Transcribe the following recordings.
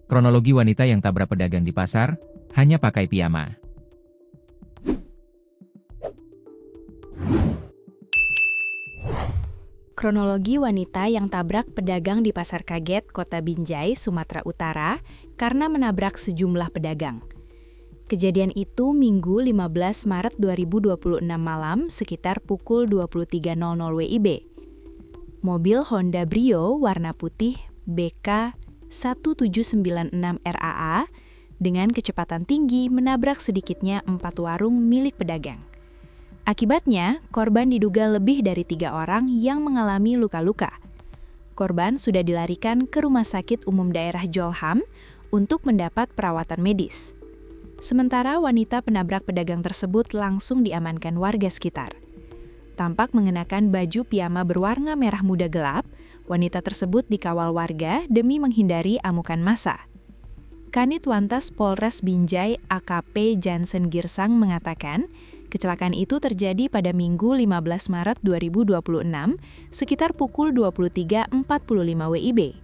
Kronologi wanita yang tabrak pedagang di pasar, hanya pakai piyama. Kronologi wanita yang tabrak pedagang di Pasar Kaget, Kota Binjai, Sumatera Utara, karena menabrak sejumlah pedagang. Kejadian itu Minggu 15 Maret 2026 malam sekitar pukul 23.00 WIB. Mobil Honda Brio warna putih BK 1796 RAA dengan kecepatan tinggi menabrak sedikitnya 4 warung milik pedagang. Akibatnya, korban diduga lebih dari 3 orang yang mengalami luka-luka. Korban sudah dilarikan ke Rumah Sakit Umum Daerah Jolham untuk mendapat perawatan medis. Sementara wanita penabrak pedagang tersebut langsung diamankan warga sekitar. Tampak mengenakan baju piyama berwarna merah muda gelap, wanita tersebut dikawal warga demi menghindari amukan massa. Kanit Wantas Polres Binjai AKP Jansen Girsang mengatakan, kecelakaan itu terjadi pada Minggu 15 Maret 2026 sekitar pukul 23.45 WIB.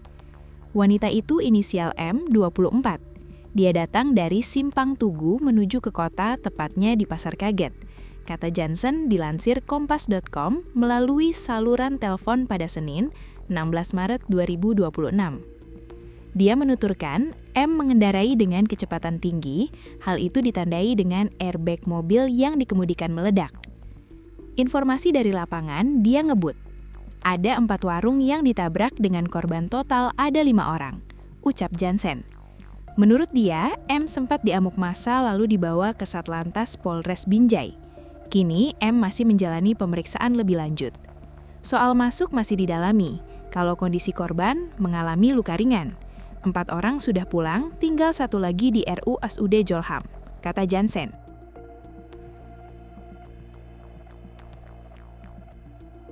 Wanita itu inisial M, 24. Dia datang dari Simpang Tugu menuju ke kota, tepatnya di Pasar Kaget. Kata Jansen dilansir kompas.com melalui saluran telepon pada Senin, 16 Maret 2026. Dia menuturkan, M mengendarai dengan kecepatan tinggi, hal itu ditandai dengan airbag mobil yang dikemudikan meledak. Informasi dari lapangan, dia ngebut. Ada 4 warung yang ditabrak dengan korban total ada 5 orang, ucap Jansen. Menurut dia, M sempat diamuk massa lalu dibawa ke Satlantas Polres Binjai. Kini, M masih menjalani pemeriksaan lebih lanjut. Soal masuk masih didalami, kalau kondisi korban mengalami luka ringan. 4 orang sudah pulang, tinggal 1 lagi di RUSUD Jolham, kata Jansen.